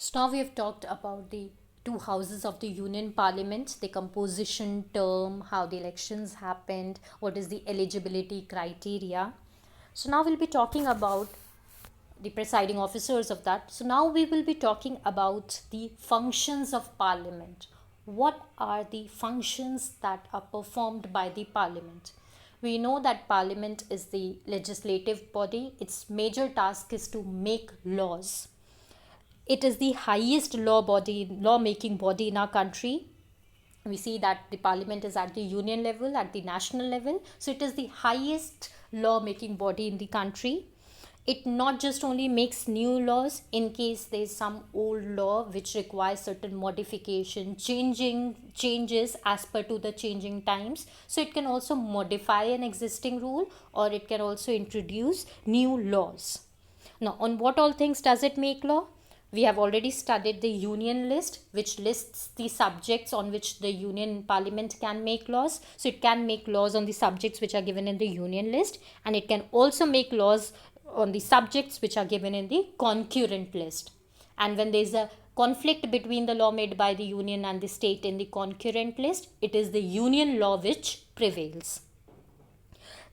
So now we have talked about the two houses of the Union Parliament, the composition term, how the elections happened, what is the eligibility criteria. So now we'll be talking about the presiding officers of that. So now we will be talking about the functions of Parliament. What are the functions that are performed by the Parliament? We know that Parliament is the legislative body. Its major task is to make laws. It is the highest lawmaking body in our country. We see that the parliament is at the union level, at the national level, so it is the highest lawmaking body in the country. It not just only makes new laws in case there is some old law which requires certain modification, changes as per to the changing times, so it can also modify an existing rule, or it can also introduce new laws. Now, on what all things does it make law? We have already studied the union list, which lists the subjects on which the union parliament can make laws. So it can make laws on the subjects which are given in the union list, and it can also make laws on the subjects which are given in the concurrent list. And when there is a conflict between the law made by the union and the state in the concurrent list, it is the union law which prevails.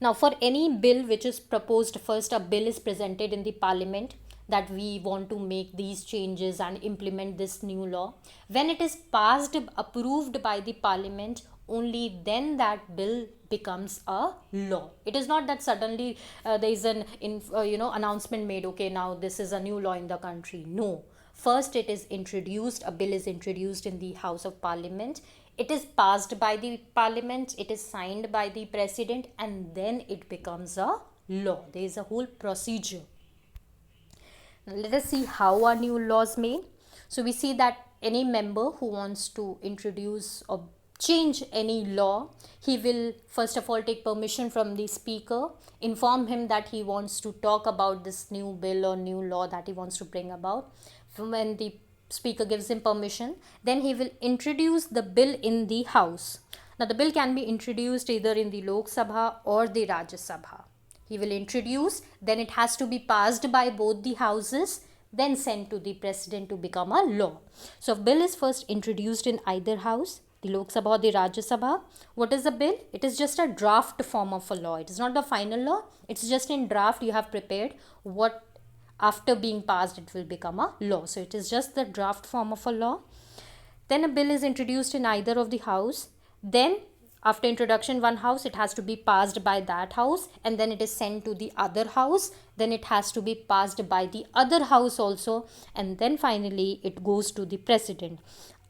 Now, for any bill which is proposed, first a bill is presented in the parliament that we want to make these changes and implement this new law. When it is passed, approved by the parliament, only then that bill becomes a law. It is not that suddenly there is an announcement made, okay, now this is a new law in the country. No, first it is introduced, a bill is introduced in the House of Parliament, it is passed by the parliament, it is signed by the president, and then it becomes a law. There is a whole procedure. Now let us see how are new laws made. So we see that any member who wants to introduce or change any law, he will first of all take permission from the speaker, inform him that he wants to talk about this new bill or new law that he wants to bring about. When the speaker gives him permission, then he will introduce the bill in the house. Now the bill can be introduced either in the Lok Sabha or the Rajya Sabha. He will introduce, then it has to be passed by both the houses, then sent to the president to become a law. So if bill is first introduced in either house, the Lok Sabha or the Rajya Sabha, what is the bill? It is just a draft form of a law. It is not the final law. It's just in draft you have prepared. What after being passed it will become a law. So it is just the draft form of a law. Then a bill is introduced in either of the house. Then after introduction one house, it has to be passed by that house, and then it is sent to the other house, then it has to be passed by the other house also, and then finally it goes to the president.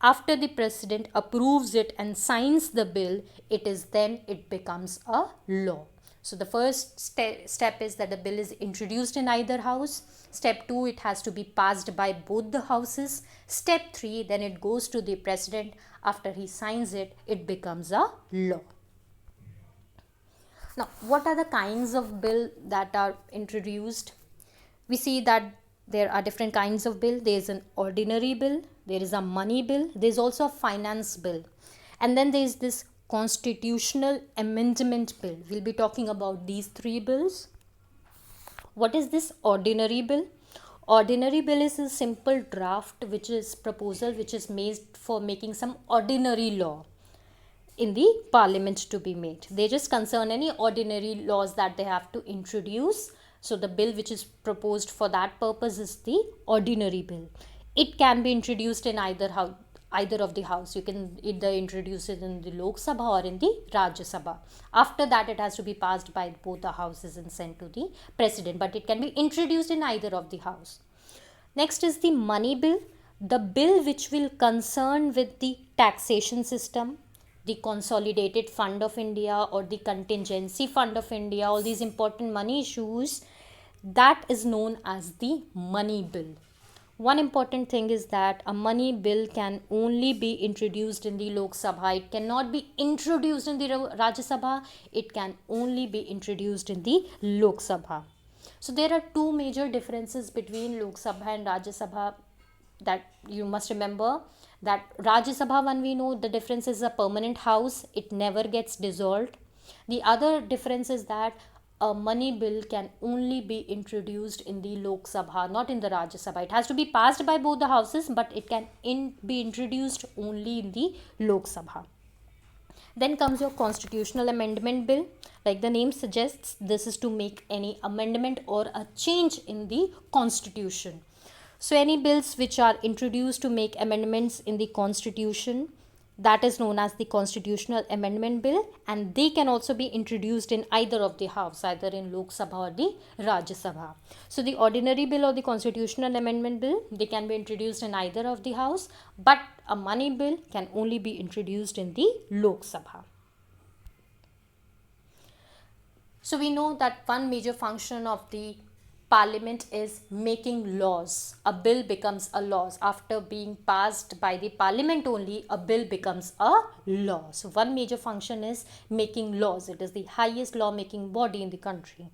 After the president approves it and signs the bill, it becomes a law. So the first step is that the bill is introduced in either house. Step 2, it has to be passed by both the houses. Step 3, then it goes to the president. After he signs it, it becomes a law. Now, what are the kinds of bill that are introduced? We see that there are different kinds of bill. There is an ordinary bill, there is a money bill, there is also a finance bill, and then there is this constitutional amendment bill. We'll be talking about these three bills. What is this ordinary bill? Ordinary bill is a simple draft which is proposal which is made for making some ordinary law in the parliament to be made. They just concern any ordinary laws that they have to introduce. So the bill which is proposed for that purpose is the ordinary bill. It can be introduced in either of the house. You can either introduce it in the Lok Sabha or in the Rajya Sabha. After that it has to be passed by both the houses and sent to the president, but it can be introduced in either of the house. Next is the money bill, the bill which will concern with the taxation system, the consolidated fund of India or the contingency fund of India, all these important money issues, that is known as the money bill. One important thing is that a money bill can only be introduced in the Lok Sabha. It cannot be introduced in the Rajya Sabha. It can only be introduced in the Lok Sabha. So there are two major differences between Lok Sabha and Rajya Sabha that you must remember. That Rajya Sabha one, we know the difference is a permanent house. It never gets dissolved. The other difference is that a money bill can only be introduced in the Lok Sabha, not in the Rajya Sabha. It has to be passed by both the houses, but it can be introduced only in the Lok Sabha. Then comes your constitutional amendment bill. Like the name suggests, this is to make any amendment or a change in the constitution. So any bills which are introduced to make amendments in the constitution, that is known as the constitutional amendment bill, and they can also be introduced in either of the house, either in Lok Sabha or the Rajya Sabha. So the ordinary bill or the constitutional amendment bill, they can be introduced in either of the house, but a money bill can only be introduced in the Lok Sabha. So we know that one major function of the parliament is making laws. A bill becomes a law. After being passed by the parliament only, a bill becomes a law. So one major function is making laws. It is the highest law making body in the country.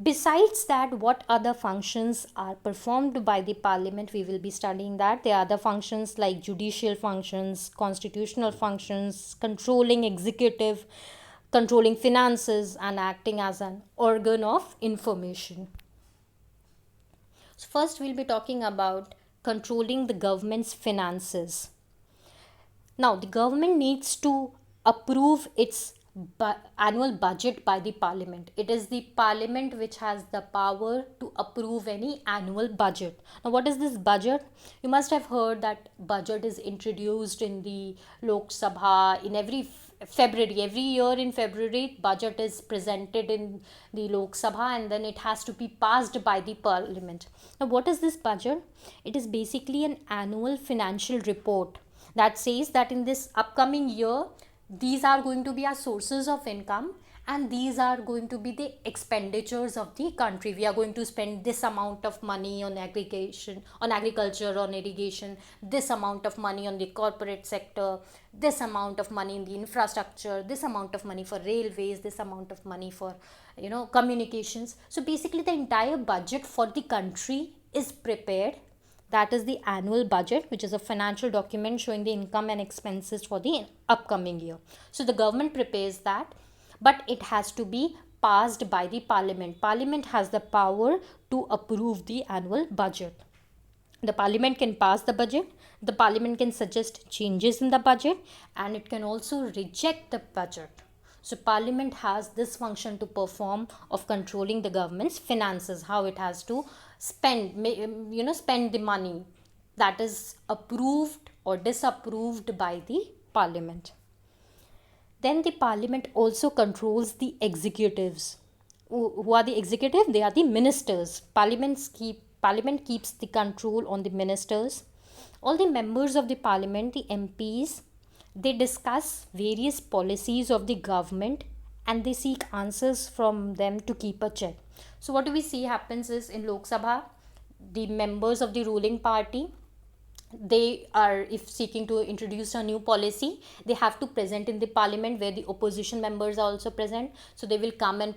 Besides that, what other functions are performed by the parliament? We will be studying that. There are other functions like judicial functions, constitutional functions, controlling executive, controlling finances, and acting as an organ of information. So first we'll be talking about controlling the government's finances. Now the government needs to approve its annual budget by the parliament. It is the parliament which has the power to approve any annual budget. Now what is this budget? You must have heard that budget is introduced in the Lok Sabha in every February. Every year in February, budget is presented in the Lok Sabha and then it has to be passed by the parliament. Now what is this budget? It is basically an annual financial report that says that in this upcoming year, these are going to be our sources of income and these are going to be the expenditures of the country. We are going to spend this amount of money on aggregation, on agriculture, on irrigation, this amount of money on the corporate sector, this amount of money in the infrastructure, this amount of money for railways, this amount of money for communications. So basically the entire budget for the country is prepared. That is the annual budget, which is a financial document showing the income and expenses for the upcoming year. So the government prepares that, but it has to be passed by the parliament. Parliament has the power to approve the annual budget. The parliament can pass the budget, the parliament can suggest changes in the budget, and it can also reject the budget. So parliament has this function to perform of controlling the government's finances, how it has to spend the money that is approved or disapproved by the parliament. Then the parliament also controls the executives. Who are the executive? They are the ministers. Parliament keeps the control on the ministers. All the members of the parliament, the MPs, they discuss various policies of the government and they seek answers from them to keep a check. So what do we see happens is in Lok Sabha, the members of the ruling party, they are, if seeking to introduce a new policy, they have to present in the parliament where the opposition members are also present. So they will come and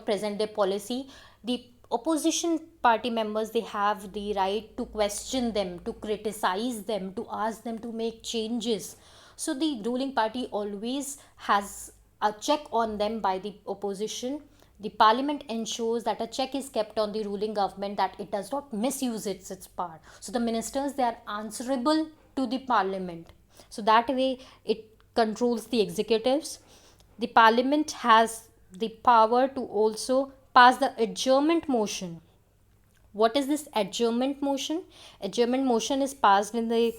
present their policy. The opposition party members, they have the right to question them, to criticize them, to ask them to make changes. So the ruling party always has a check on them by the opposition. The parliament ensures that a check is kept on the ruling government, that it does not misuse its power. So the ministers, they are answerable to the parliament. So that way it controls the executives. The parliament has the power to also pass the adjournment motion. What is this adjournment motion? Adjournment motion is passed in the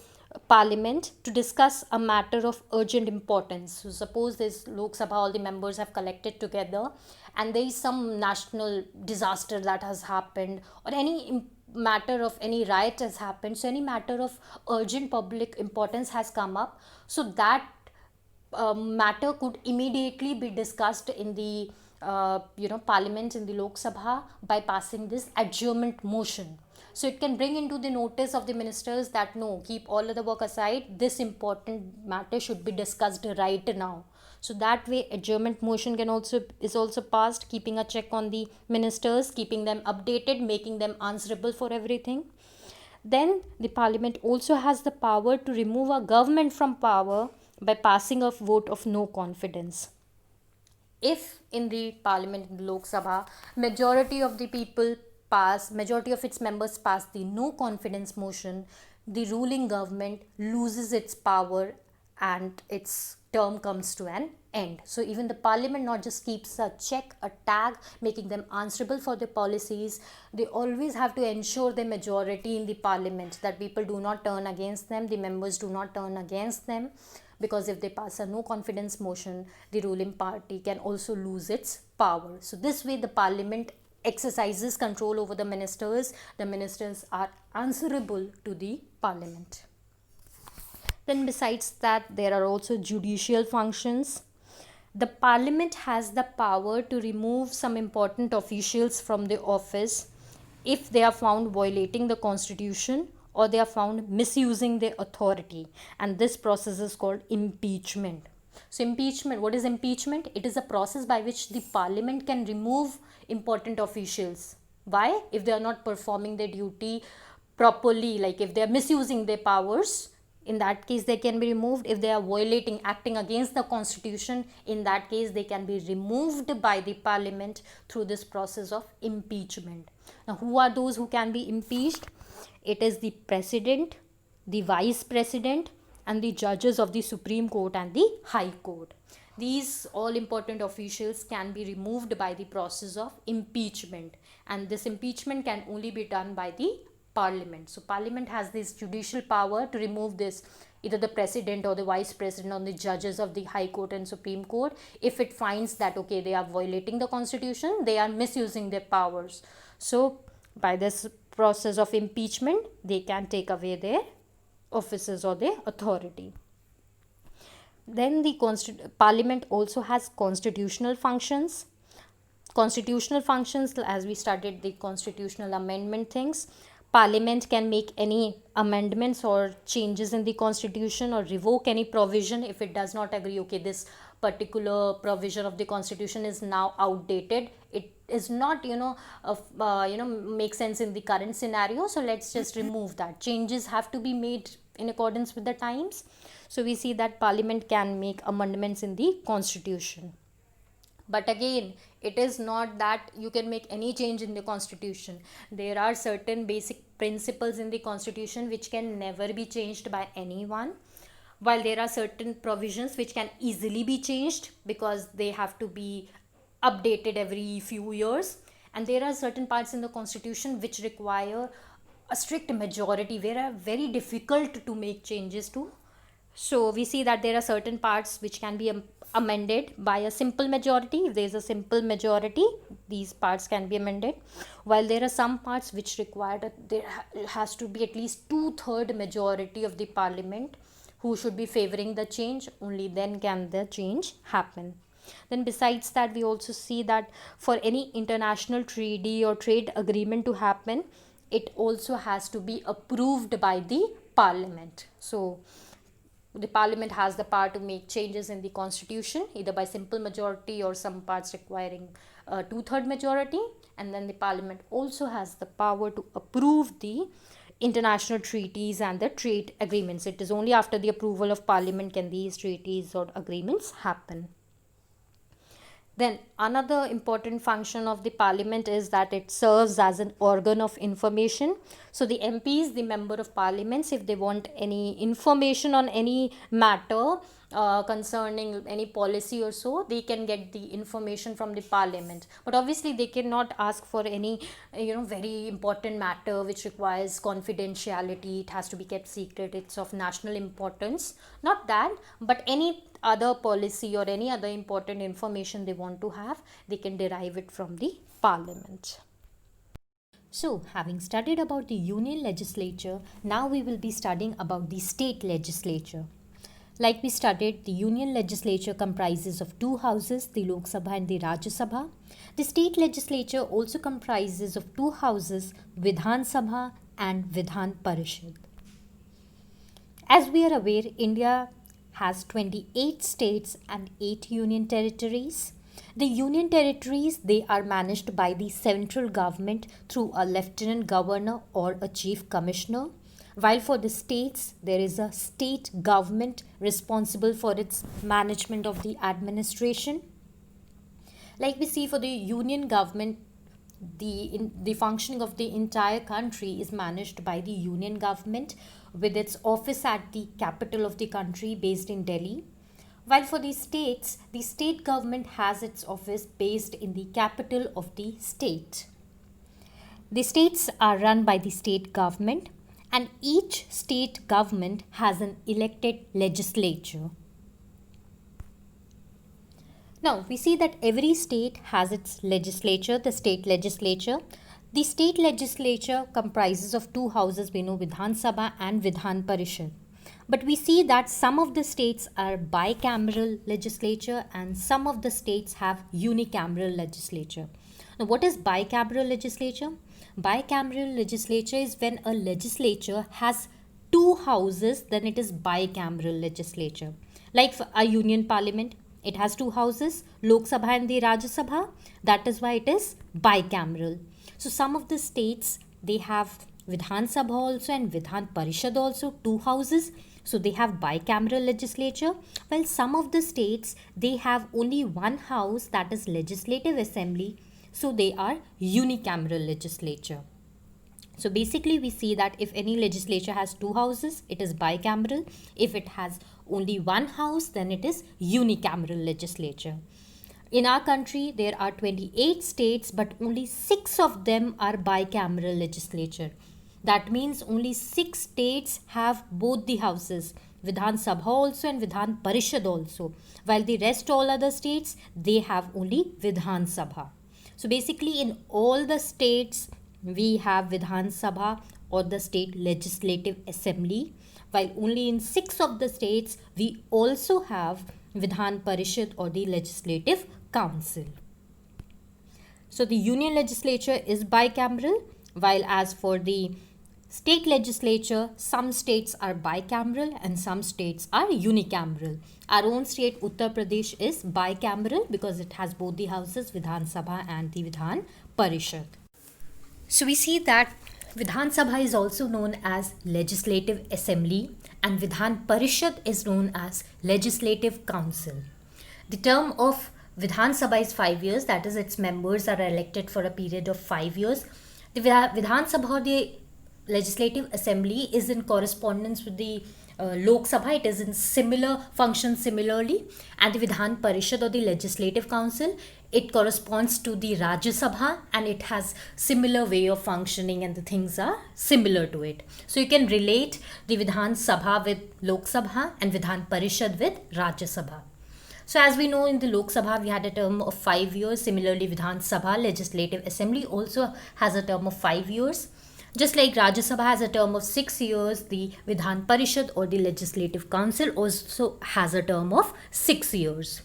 parliament to discuss a matter of urgent importance. So suppose this Lok Sabha, all the members have collected together and there is some national disaster that has happened, or any matter of any riot has happened, so any matter of urgent public importance has come up. So that matter could immediately be discussed in the parliament, in the Lok Sabha, by passing this adjournment motion. So it can bring into the notice of the ministers that no, keep all other work aside, this important matter should be discussed right now. So that way adjournment motion is also passed, keeping a check on the ministers, keeping them updated, making them answerable for everything. Then the parliament also has the power to remove a government from power by passing a vote of no confidence. if in the parliament, in the Lok Sabha, majority of its members pass the no confidence motion, the ruling government loses its power and its term comes to an end. So even the parliament not just keeps a check, a tag, making them answerable for their policies, they always have to ensure the majority in the parliament, that people do not turn against them, the members do not turn against them, because if they pass a no confidence motion, the ruling party can also lose its power. So this way the parliament exercises control over the ministers are answerable to the parliament. Then besides that, there are also judicial functions. The parliament has the power to remove some important officials from the office if they are found violating the constitution or they are found misusing their authority, and this process is called impeachment. So impeachment, what is impeachment? It is a process by which the parliament can remove important officials. Why? If they are not performing their duty properly, like if they are misusing their powers, in that case they can be removed. If they are violating, acting against the constitution, in that case they can be removed by the parliament through this process of impeachment. Now who are those who can be impeached? It is the president, the vice president, and the judges of the Supreme Court and the High Court. These all important officials can be removed by the process of impeachment, and this impeachment can only be done by the parliament. So parliament has this judicial power to remove this, either the president or the vice president or the judges of the High Court and Supreme Court, if it finds that okay, they are violating the constitution, they are misusing their powers. So by this process of impeachment, they can take away their offices or their authority. Then the parliament also has constitutional functions. Constitutional functions, as we studied the constitutional amendment things, parliament can make any amendments or changes in the constitution or revoke any provision if it does not agree, okay, this particular provision of the constitution is now outdated, it is not make sense in the current scenario, so let's just remove that. Changes have to be made in accordance with the times. So we see that parliament can make amendments in the constitution. But again, it is not that you can make any change in the constitution. There are certain basic principles in the constitution which can never be changed by anyone, while there are certain provisions which can easily be changed because they have to be updated every few years, and there are certain parts in the constitution which require a strict majority, where are very difficult to make changes to. So we see that there are certain parts which can be amended by a simple majority. If there is a simple majority, these parts can be amended, while there are some parts which require that there has to be at least 2/3 majority of the parliament who should be favoring the change. Only then can the change happen. Then besides that, we also see that for any international treaty or trade agreement to happen, it also has to be approved by the parliament. So the parliament has the power to make changes in the constitution either by simple majority or some parts requiring 2/3 majority, and then the parliament also has the power to approve the international treaties and the trade agreements. It is only after the approval of parliament can these treaties or agreements happen. Then another important function of the parliament is that it serves as an organ of information. So the MPs, the member of parliaments, if they want any information on any matter concerning any policy or so, they can get the information from the parliament. But obviously they cannot ask for any very important matter which requires confidentiality. It has to be kept secret. It's of national importance. Not that, but any other policy or any other important information they want to have, they can derive it from the parliament. So, having studied about the union legislature, now we will be studying about the state legislature. Like we studied, the union legislature comprises of two houses, the Lok Sabha and the Rajya Sabha. The state legislature also comprises of two houses, Vidhan Sabha and Vidhan Parishad. As we are aware, India has 28 states and 8 union territories. The union territories, they are managed by the central government through a lieutenant governor or a chief commissioner, while for the states there is a state government responsible for its management of the administration. Like we see for the union government, the functioning of the entire country is managed by the union government with its office at the capital of the country based in Delhi. While for the states, the state government has its office based in the capital of the state. The states are run by the state government, and each state government has an elected legislature. Now, we see that every state has its legislature, the state legislature. The state legislature comprises of two houses, we know Vidhan Sabha and Vidhan Parishad. But we see that some of the states are bicameral legislature and some of the states have unicameral legislature. Now, what is bicameral legislature? Bicameral legislature is when a legislature has two houses, then it is bicameral legislature. Like for a union parliament, it has two houses, Lok Sabha and the Rajya Sabha. That is why it is bicameral. So some of the states, they have Vidhan Sabha also and Vidhan Parishad also, two houses. So they have bicameral legislature. While some of the states, they have only one house, that is Legislative Assembly. So they are unicameral legislature. So basically we see that if any legislature has two houses, it is bicameral. If it has only one house, then it is unicameral legislature. In our country, there are 28 states, but only 6 of them are bicameral legislature. That means only 6 states have both the houses, Vidhan Sabha also and Vidhan Parishad also, while the rest all other states, they have only Vidhan Sabha. So basically in all the states, we have Vidhan Sabha or the state legislative assembly, while only in 6 of the states we also have Vidhan Parishad or the legislative council. So the union legislature is bicameral, while as for the state legislature, some states are bicameral and some states are unicameral. Our own state Uttar Pradesh is bicameral because it has both the houses, Vidhan Sabha and the Vidhan Parishad. So we see that Vidhan Sabha is also known as Legislative Assembly and Vidhan Parishad is known as Legislative Council. The term of Vidhan Sabha is 5 years, that is its members are elected for a period of 5 years. The Vidhan Sabha or the Legislative Assembly is in correspondence with the Lok Sabha. It is in similar functions similarly, and the Vidhan Parishad or the Legislative Council, it corresponds to the Rajya Sabha and it has similar way of functioning and the things are similar to it. So you can relate the Vidhan Sabha with Lok Sabha and Vidhan Parishad with Rajya Sabha. So as we know, in the Lok Sabha we had a term of 5 years. Similarly, Vidhan Sabha Legislative Assembly also has a term of 5 years. Just like Rajya Sabha has a term of 6 years, the Vidhan Parishad or the Legislative Council also has a term of 6 years.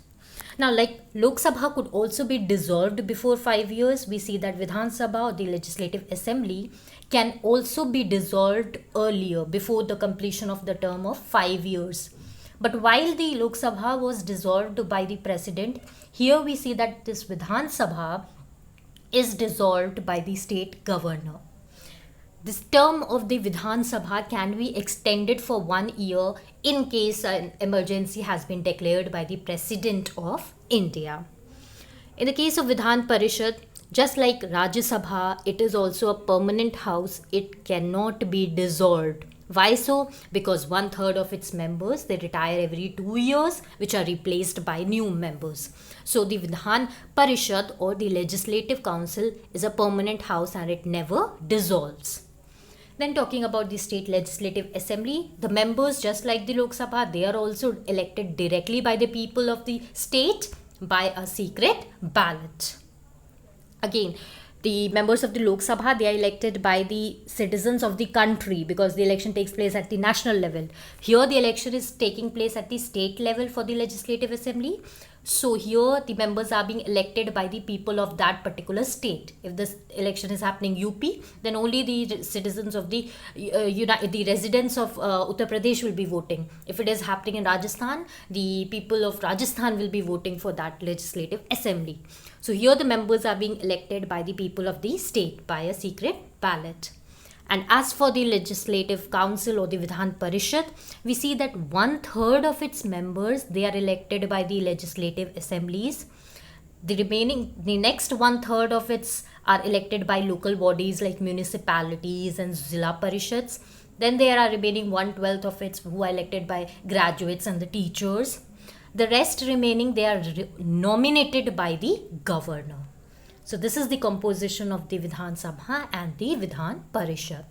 Now, like Lok Sabha could also be dissolved before 5 years, we see that Vidhan Sabha or the Legislative Assembly can also be dissolved earlier before the completion of the term of 5 years. But while the Lok Sabha was dissolved by the President, here we see that this Vidhan Sabha is dissolved by the state governor. This term of the Vidhan Sabha can be extended for 1 year in case an emergency has been declared by the President of India. In the case of Vidhan Parishad, just like Rajya Sabha, it is also a permanent house. It cannot be dissolved. Why so? Because 1/3 of its members, they retire every 2 years, which are replaced by new members. So the Vidhan Parishad or the Legislative Council is a permanent house and it never dissolves. Then talking about the state legislative assembly, the members, just like the Lok Sabha, they are also elected directly by the people of the state by a secret ballot. Again, the members of the Lok Sabha, they are elected by the citizens of the country because the election takes place at the national level. Here the election is taking place at the state level for the legislative assembly. So here the members are being elected by the people of that particular state. If this election is happening UP, then only the citizens of the the residents of Uttar Pradesh will be voting. If it is happening in Rajasthan, the people of Rajasthan will be voting for that legislative assembly. So here the members are being elected by the people of the state by a secret ballot. And as for the Legislative Council or the Vidhan Parishad, we see that 1/3 of its members, they are elected by the legislative assemblies. The next one third of its are elected by local bodies like municipalities and Zilla Parishads. Then there are remaining 1/12 of its who are elected by graduates and the teachers. The rest remaining, they are nominated by the governor. So this is the composition of the Vidhan Sabha and the Vidhan Parishad.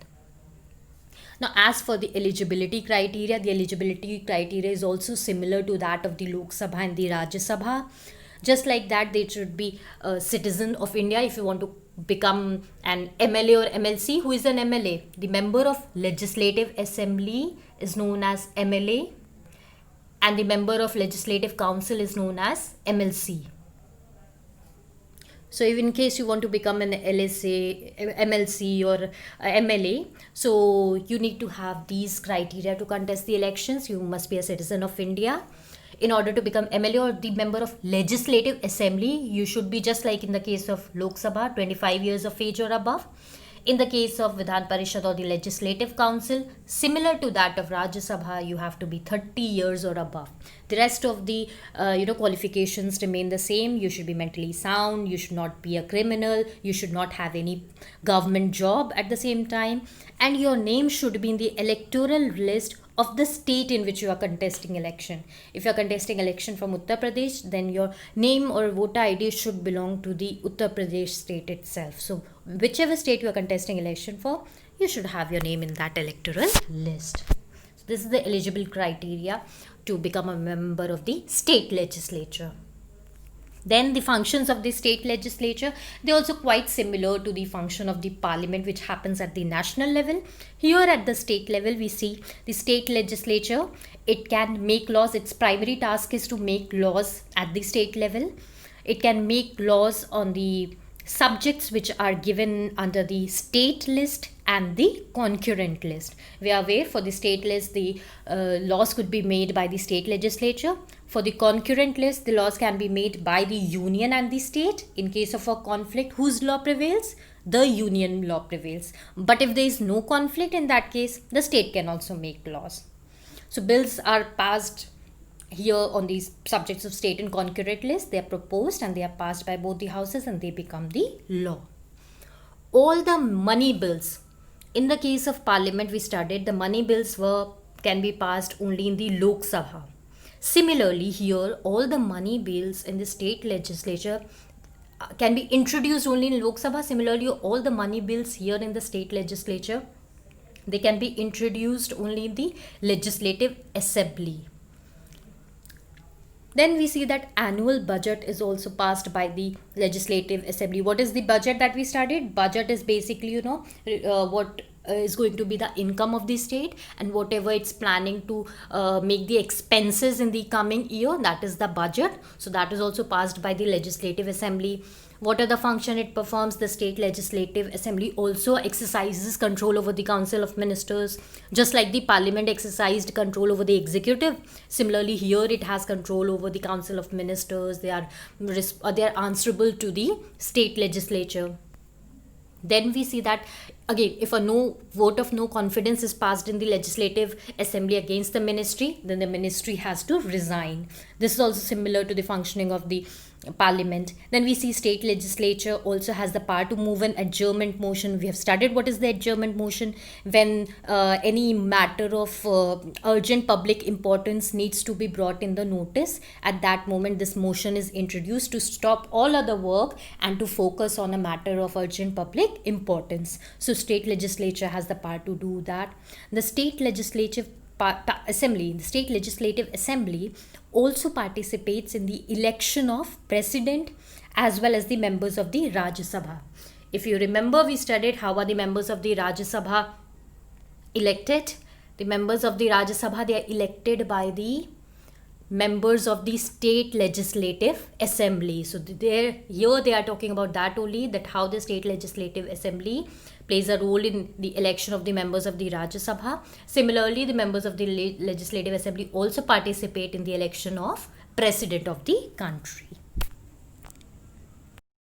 Now, as for the eligibility criteria is also similar to that of the Lok Sabha and the Rajya Sabha. Just like that, they should be a citizen of India. If you want to become an MLA or MLC, who is an MLA? The member of Legislative Assembly is known as MLA, and the member of Legislative Council is known as MLC. So if in case you want to become an LSA, MLC or MLA, so you need to have these criteria to contest the elections. You must be a citizen of India. In order to become MLA or the member of Legislative Assembly, you should be just like in the case of Lok Sabha, 25 years of age or above. In the case of Vidhan Parishad or the Legislative Council, similar to that of Rajya Sabha, you have to be 30 years or above. The rest of the qualifications remain the same. You should be mentally sound. You should not be a criminal. You should not have any government job at the same time. And your name should be in the electoral list of the state in which you are contesting election. If you are contesting election from Uttar Pradesh, then your name or voter ID should belong to the Uttar Pradesh state itself. So whichever state you are contesting election for, you should have your name in that electoral list. So this is the eligible criteria to become a member of the state legislature. Then the functions of the state legislature, they also quite similar to the function of the parliament which happens at the national level. Here at the state level, we see the state legislature, it can make laws. Its primary task is to make laws at the state level. It can make laws on the subjects which are given under the state list and the concurrent list. We are aware for the state list, the laws could be made by the state legislature. For the concurrent list, the laws can be made by the union and the state. In case of a conflict, whose law prevails? The union law prevails. But if there is no conflict, in that case, the state can also make laws. So bills are passed here on these subjects of state and concurrent list. They are proposed and they are passed by both the houses and they become the law. All the money bills, in the case of parliament, we studied the money bills can be passed only in the Lok Sabha. Similarly, here all the money bills in the state legislature can be introduced only in Lok Sabha. Similarly, all the money bills here in the state legislature, they can be introduced only in the Legislative Assembly. Then we see that annual budget is also passed by the Legislative Assembly. What is the budget that we studied? Budget is basically, what is going to be the income of the state and whatever it's planning to make the expenses in the coming year, that is the budget. So that is also passed by the Legislative Assembly. What are the function it performs? The state legislative assembly also exercises control over the council of ministers, just like the parliament exercised control over the executive. Similarly, here it has control over the council of ministers. They are answerable to the state legislature. Then we see that again, if a vote of no confidence is passed in the legislative assembly against the ministry, then the ministry has to resign. This is also similar to the functioning of the parliament. Then we see state legislature also has the power to move an adjournment motion. We have studied what is the adjournment motion. When any matter of urgent public importance needs to be brought in the notice, at that moment this motion is introduced to stop all other work and to focus on a matter of urgent public importance. So state legislature has the power to do that. The state legislative assembly also participates in the election of president as well as the members of the Rajya Sabha. If you remember, we studied how are the members of the Rajya Sabha elected. The members of the Rajya Sabha, they are elected by the members of the state legislative assembly. So here they are talking about that only, that how the state legislative assembly plays a role in the election of the members of the Rajya Sabha. Similarly, the members of the legislative assembly also participate in the election of president of the country.